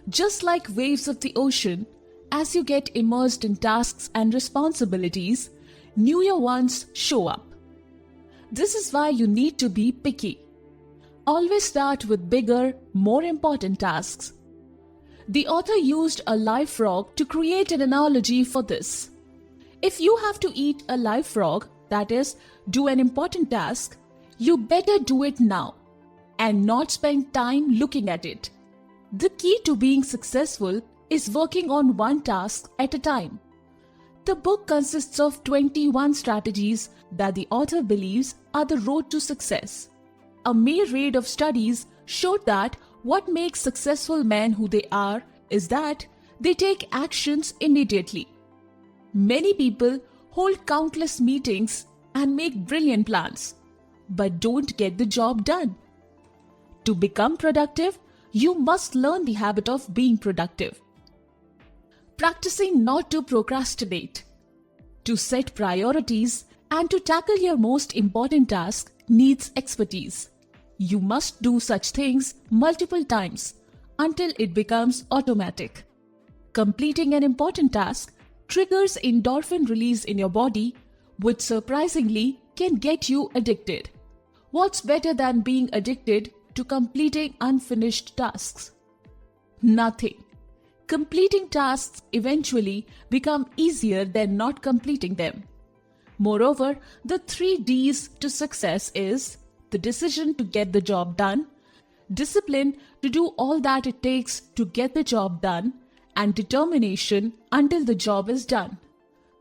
Just like waves of the ocean, as you get immersed in tasks and responsibilities, newer ones show up. This is why you need to be picky. Always start with bigger, more important tasks. The author used a live frog to create an analogy for this. If you have to eat a live frog, that is, do an important task, you better do it now and not spend time looking at it. The key to being successful is working on one task at a time. The book consists of 21 strategies that the author believes are the road to success. A myriad of studies showed that what makes successful men who they are is that they take actions immediately. Many people hold countless meetings and make brilliant plans, but don't get the job done. To become productive, you must learn the habit of being productive. Practicing not to procrastinate. To set priorities and to tackle your most important task needs expertise. You must do such things multiple times until it becomes automatic. Completing an important task triggers endorphin release in your body, which surprisingly can get you addicted. What's better than being addicted to completing unfinished tasks? Nothing. Completing tasks eventually become easier than not completing them. Moreover, the 3 Ds to success is the decision to get the job done, discipline to do all that it takes to get the job done, and determination until the job is done.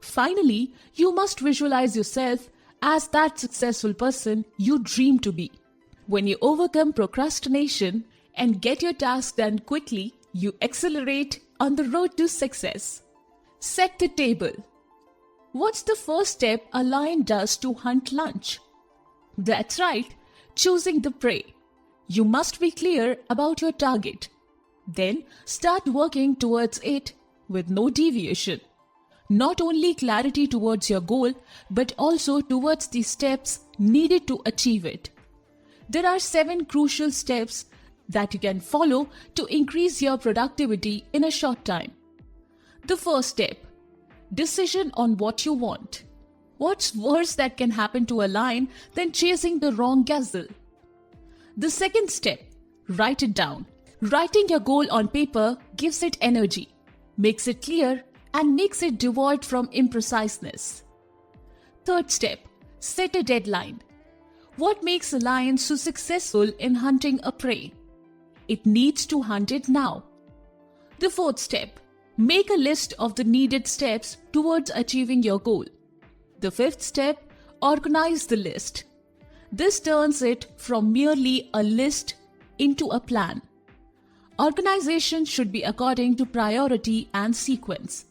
Finally, you must visualize yourself as that successful person you dream to be. When you overcome procrastination and get your task done quickly, you accelerate on the road to success. Set the table. What's the first step a lion does to hunt lunch? That's right, choosing the prey. You must be clear about your target. Then start working towards it with no deviation. Not only clarity towards your goal, but also towards the steps needed to achieve it. There are 7 crucial steps that you can follow to increase your productivity in a short time. The first step, decision on what you want. What's worse that can happen to a lion than chasing the wrong gazelle? The second step, write it down. Writing your goal on paper gives it energy, makes it clear, and makes it devoid from impreciseness. Third step, set a deadline. What makes a lion so successful in hunting a prey? It needs to hunt it now. The fourth step, make a list of the needed steps towards achieving your goal. The fifth step, organize the list. This turns it from merely a list into a plan. Organization should be according to priority and sequence.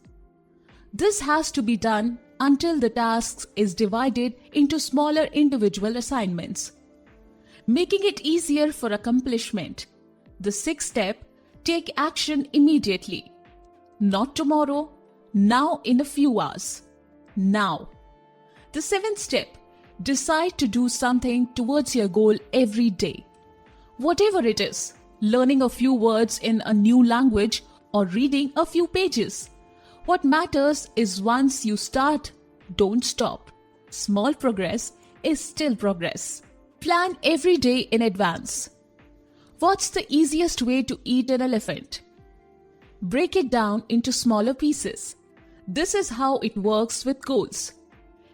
This has to be done until the task is divided into smaller individual assignments, making it easier for accomplishment. The sixth step, take action immediately. Not tomorrow, now in a few hours. Now. The seventh step, decide to do something towards your goal every day. Whatever it is, learning a few words in a new language or reading a few pages. What matters is once you start, don't stop. Small progress is still progress. Plan every day in advance. What's the easiest way to eat an elephant? Break it down into smaller pieces. This is how it works with goals.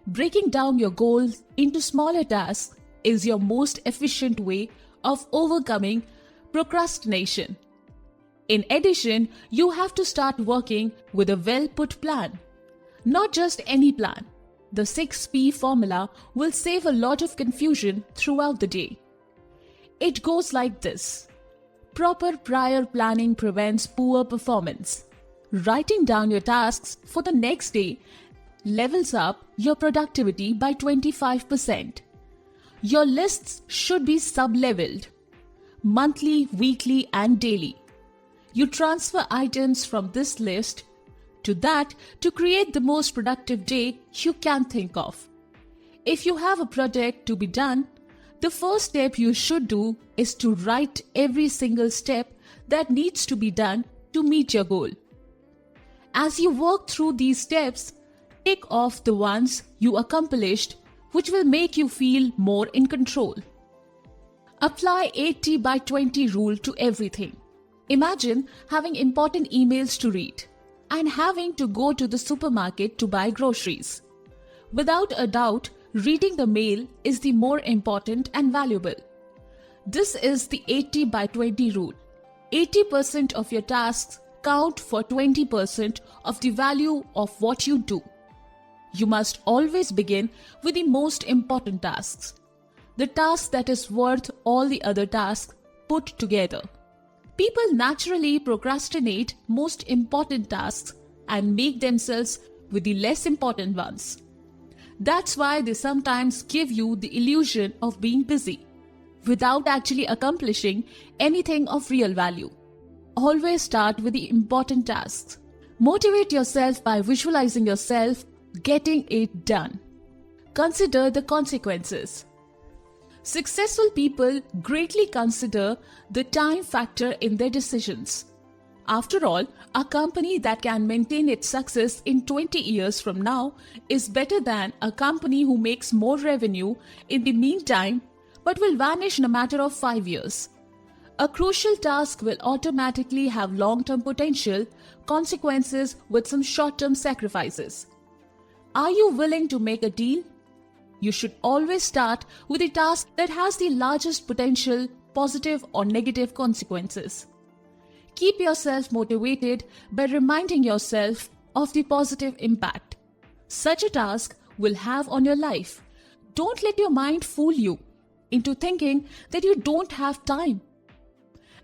Breaking down your goals into smaller tasks is your most efficient way of overcoming procrastination. In addition, you have to start working with a well-put plan. Not just any plan. The 6P formula will save a lot of confusion throughout the day. It goes like this. Proper prior planning prevents poor performance. Writing down your tasks for the next day levels up your productivity by 25%. Your lists should be sub-leveled. Monthly, weekly, and daily. You transfer items from this list to that to create the most productive day you can think of. If you have a project to be done, the first step you should do is to write every single step that needs to be done to meet your goal. As you work through these steps, tick off the ones you accomplished, which will make you feel more in control. Apply 80 by 20 rule to everything. Imagine having important emails to read and having to go to the supermarket to buy groceries. Without a doubt, reading the mail is the more important and valuable. This is the 80 by 20 rule. 80% of your tasks count for 20% of the value of what you do. You must always begin with the most important tasks, the task that is worth all the other tasks put together. People naturally procrastinate most important tasks and make themselves with the less important ones. That's why they sometimes give you the illusion of being busy, without actually accomplishing anything of real value. Always start with the important tasks. Motivate yourself by visualizing yourself getting it done. Consider the consequences. Successful people greatly consider the time factor in their decisions. After all, a company that can maintain its success in 20 years from now is better than a company who makes more revenue in the meantime but will vanish in a matter of 5 years. A crucial task will automatically have long-term potential consequences with some short-term sacrifices. Are you willing to make a deal? You should always start with a task that has the largest potential positive or negative consequences. Keep yourself motivated by reminding yourself of the positive impact such a task will have on your life. Don't let your mind fool you into thinking that you don't have time.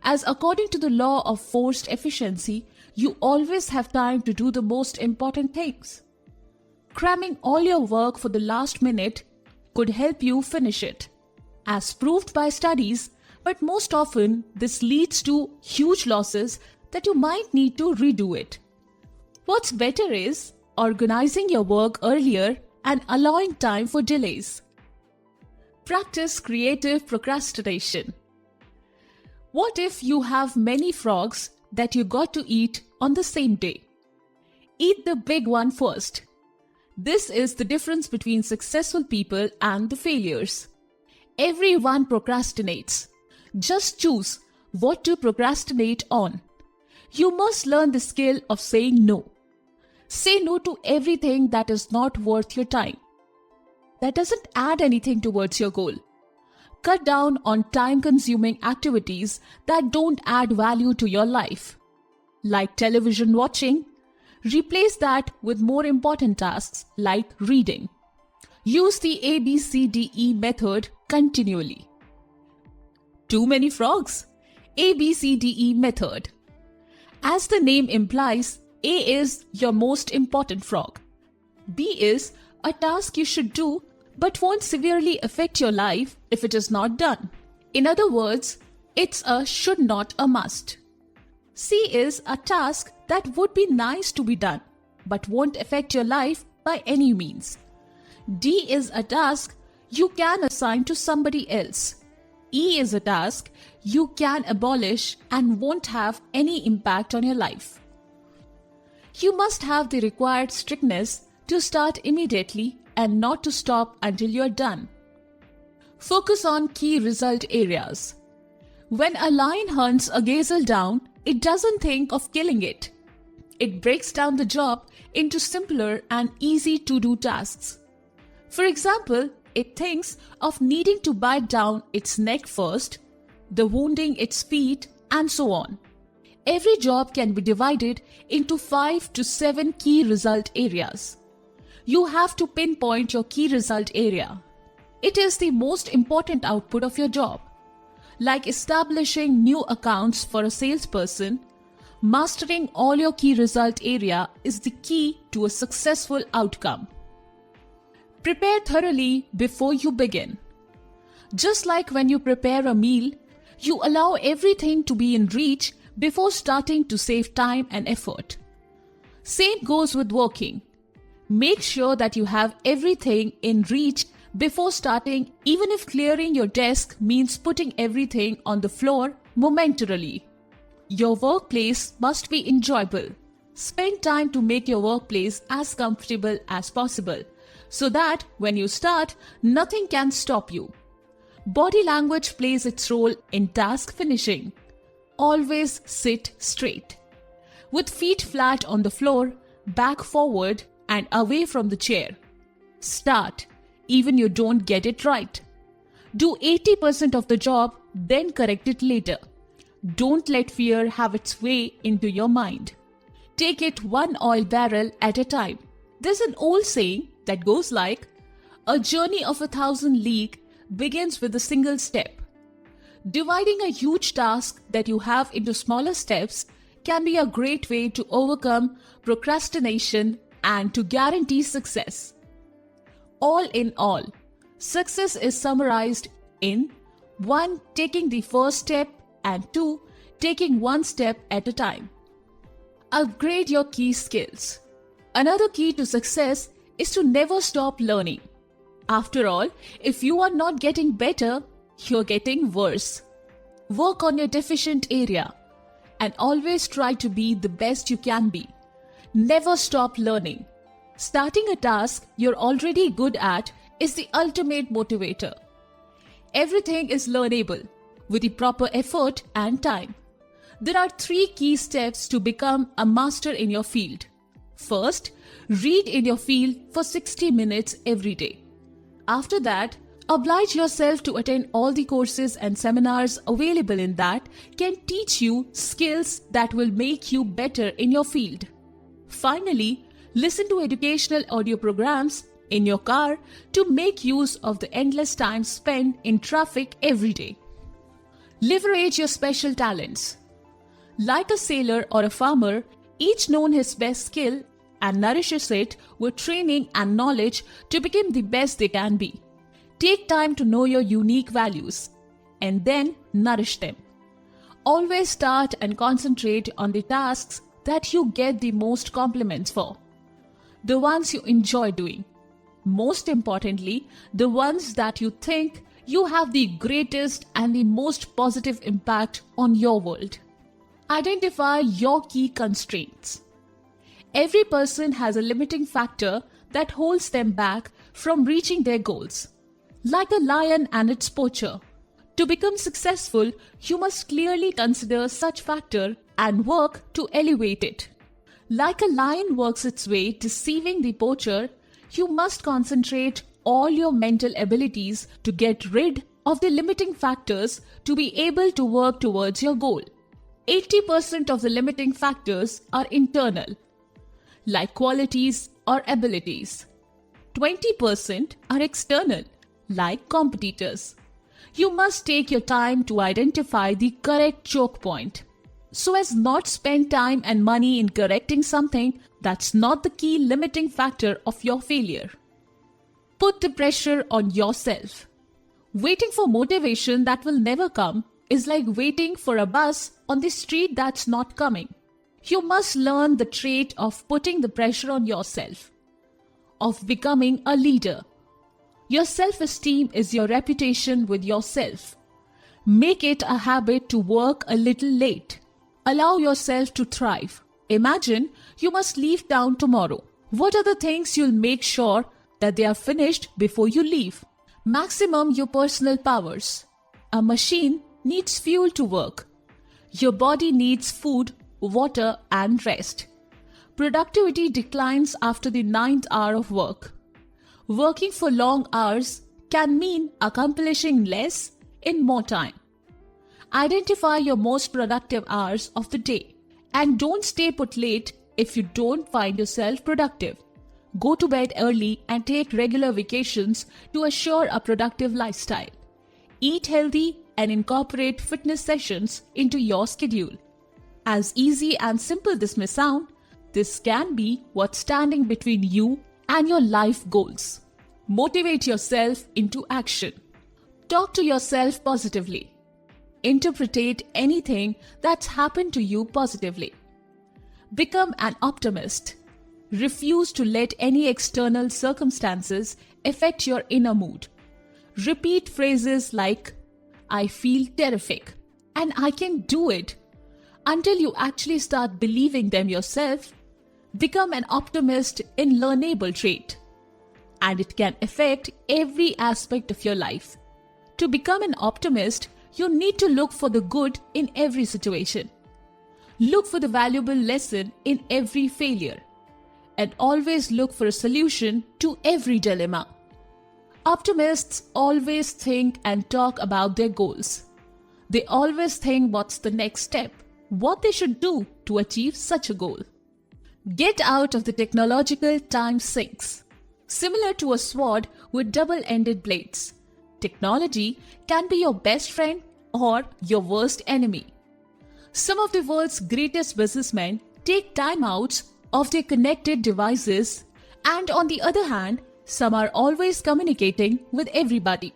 As according to the law of forced efficiency, you always have time to do the most important things. Cramming all your work for the last minute could help you finish it, as proved by studies, but most often this leads to huge losses that you might need to redo it. What's better is organizing your work earlier and allowing time for delays. Practice creative procrastination. What if you have many frogs that you got to eat on the same day? Eat the big one first. This is the difference between successful people and the failures. Everyone procrastinates. Just choose what to procrastinate on. You must learn the skill of saying no. Say no to everything that is not worth your time, that doesn't add anything towards your goal. Cut down on time-consuming activities that don't add value to your life, like television watching. Replace that with more important tasks like reading. Use the ABCDE method continually. Too many frogs? ABCDE method. As the name implies, A is your most important frog. B is a task you should do but won't severely affect your life if it is not done. In other words, it's a should not a must. C is a task that would be nice to be done but won't affect your life by any means. D is a task you can assign to somebody else. E is a task you can abolish and won't have any impact on your life. You must have the required strictness to start immediately and not to stop until you're done. Focus on key result areas. When a lion hunts a gazelle down, it doesn't think of killing it. It breaks down the job into simpler and easy to-do tasks. For example, it thinks of needing to bite down its neck first, the wounding its feet, and so on. Every job can be divided into 5 to 7 key result areas. You have to pinpoint your key result area. It is the most important output of your job. Like establishing new accounts for a salesperson, mastering all your key result area is the key to a successful outcome. Prepare thoroughly before you begin. Just like when you prepare a meal, you allow everything to be in reach before starting to save time and effort. Same goes with working. Make sure that you have everything in reach before starting, even if clearing your desk means putting everything on the floor momentarily. Your workplace must be enjoyable. Spend time to make your workplace as comfortable as possible so that when you start, nothing can stop you. Body language plays its role in task finishing. Always sit straight. With feet flat on the floor, back forward and away from the chair. Start, even you don't get it right. Do 80% of the job, then correct it later. Don't let fear have its way into your mind. Take it one oil barrel at a time. There's an old saying that goes like, "A journey of 1,000 leagues begins with a single step." Dividing a huge task that you have into smaller steps can be a great way to overcome procrastination and to guarantee success. All in all, success is summarized in 1. Taking the first step and 2. Taking one step at a time. Upgrade your key skills. Another key to success is to never stop learning. After all, if you are not getting better, you're getting worse. Work on your deficient area and always try to be the best you can be. Never stop learning. Starting a task you're already good at is the ultimate motivator. Everything is learnable with the proper effort and time. There are 3 key steps to become a master in your field. First, read in your field for 60 minutes every day. After that, oblige yourself to attend all the courses and seminars available in that can teach you skills that will make you better in your field. Finally, listen to educational audio programs in your car to make use of the endless time spent in traffic every day. Leverage your special talents. Like a sailor or a farmer, each knows his best skill and nourishes it with training and knowledge to become the best they can be. Take time to know your unique values and then nourish them. Always start and concentrate on the tasks that you get the most compliments for, the ones you enjoy doing. Most importantly, the ones that you think you have the greatest and the most positive impact on your world. Identify your key constraints. Every person has a limiting factor that holds them back from reaching their goals. Like a lion and its poacher. To become successful, you must clearly consider such factor and work to elevate it. Like a lion works its way deceiving the poacher, you must concentrate all your mental abilities to get rid of the limiting factors to be able to work towards your goal. 80% of the limiting factors are internal, like qualities or abilities. 20% are external, like competitors. You must take your time to identify the correct choke point, so as not spend time and money in correcting something that's not the key limiting factor of your failure. Put the pressure on yourself. Waiting for motivation that will never come is like waiting for a bus on the street that's not coming. You must learn the trait of putting the pressure on yourself, of becoming a leader. Your self-esteem is your reputation with yourself. Make it a habit to work a little late. Allow yourself to thrive. Imagine you must leave town tomorrow. What are the things you'll make sure that they are finished before you leave? Maximum your personal powers. A machine needs fuel to work. Your body needs food, water, and rest. Productivity declines after the 9th hour of work. Working for long hours can mean accomplishing less in more time. Identify your most productive hours of the day and don't stay put late if you don't find yourself productive. Go to bed early and take regular vacations to assure a productive lifestyle. Eat healthy and incorporate fitness sessions into your schedule. As easy and simple this may sound, this can be what's standing between you and your life goals. Motivate yourself into action. Talk to yourself positively. Interpret anything that's happened to you positively. Become an optimist. Refuse to let any external circumstances affect your inner mood. Repeat phrases like, "I feel terrific," and "I can do it." until you actually start believing them yourself. Become an optimist in learnable trait, and it can affect every aspect of your life. To become an optimist, you need to look for the good in every situation. Look for the valuable lesson in every failure, and always look for a solution to every dilemma. Optimists always think and talk about their goals. They always think what's the next step, what they should do to achieve such a goal. Get out of the technological time sinks. Similar to a sword with double-ended blades, technology can be your best friend or your worst enemy. Some of the world's greatest businessmen take time outs of their connected devices, and on the other hand, some are always communicating with everybody.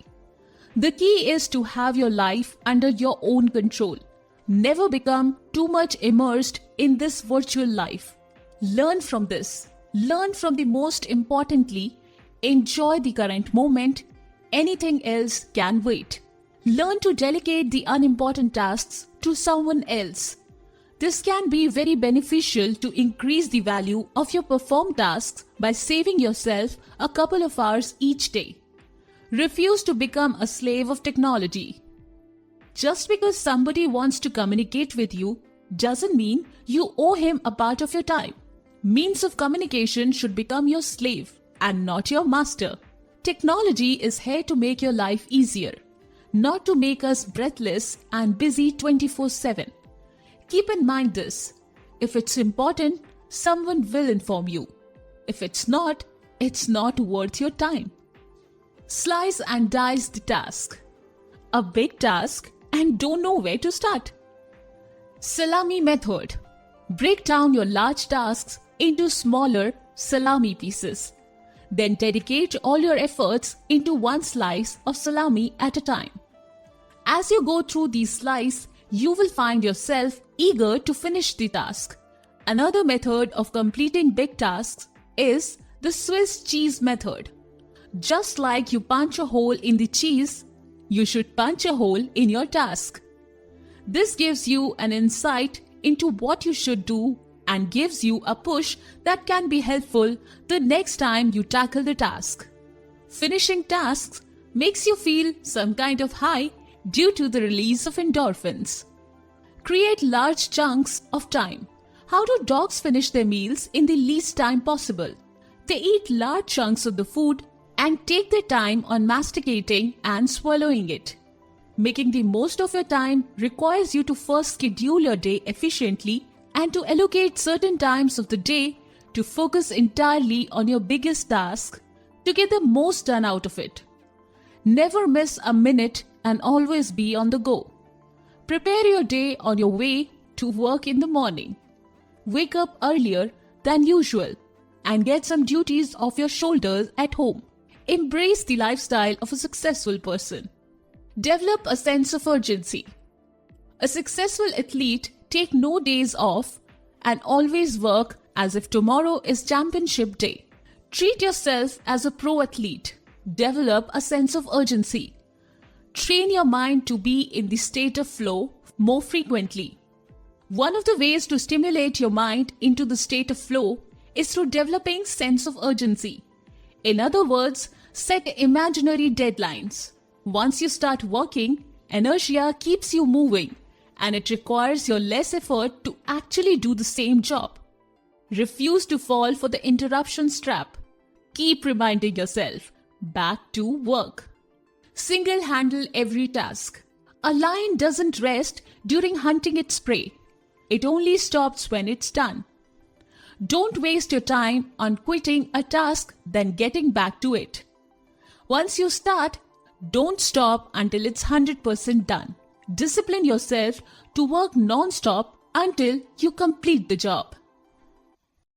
The key is to have your life under your own control. Never become too much immersed in this virtual life. Learn from this. Learn from the most importantly, enjoy the current moment. Anything else can wait. Learn to delegate the unimportant tasks to someone else. This can be very beneficial to increase the value of your performed tasks by saving yourself a couple of hours each day. Refuse to become a slave of technology. Just because somebody wants to communicate with you doesn't mean you owe him a part of your time. Means of communication should become your slave and not your master. Technology is here to make your life easier, not to make us breathless and busy 24/7. Keep in mind this. If it's important, someone will inform you. If it's not worth your time. Slice and dice the task. A big task and don't know where to start. Salami method. Break down your large tasks into smaller salami pieces. Then dedicate all your efforts into one slice of salami at a time. As you go through these slices, you will find yourself eager to finish the task. Another method of completing big tasks is the Swiss cheese method. Just like you punch a hole in the cheese, you should punch a hole in your task. This gives you an insight into what you should do and gives you a push that can be helpful the next time you tackle the task. Finishing tasks makes you feel some kind of high due to the release of endorphins. Create large chunks of time. How do dogs finish their meals in the least time possible? They eat large chunks of the food and take their time on masticating and swallowing it. Making the most of your time requires you to first schedule your day efficiently and to allocate certain times of the day to focus entirely on your biggest task to get the most done out of it. Never miss a minute and always be on the go. Prepare your day on your way to work in the morning. Wake up earlier than usual and get some duties off your shoulders at home. Embrace the lifestyle of a successful person. Develop a sense of urgency. A successful athlete takes no days off and always work as if tomorrow is championship day. Treat yourself as a pro athlete. Develop a sense of urgency. Train your mind to be in the state of flow more frequently. One of the ways to stimulate your mind into the state of flow is through developing sense of urgency. In other words, set imaginary deadlines. Once you start working, inertia keeps you moving, and it requires your less effort to actually do the same job. Refuse to fall for the interruptions trap. Keep reminding yourself, back to work. Single-handle every task. A lion doesn't rest during hunting its prey. It only stops when it's done. Don't waste your time on quitting a task then getting back to it. Once you start, don't stop until it's 100% done. Discipline yourself to work non-stop until you complete the job.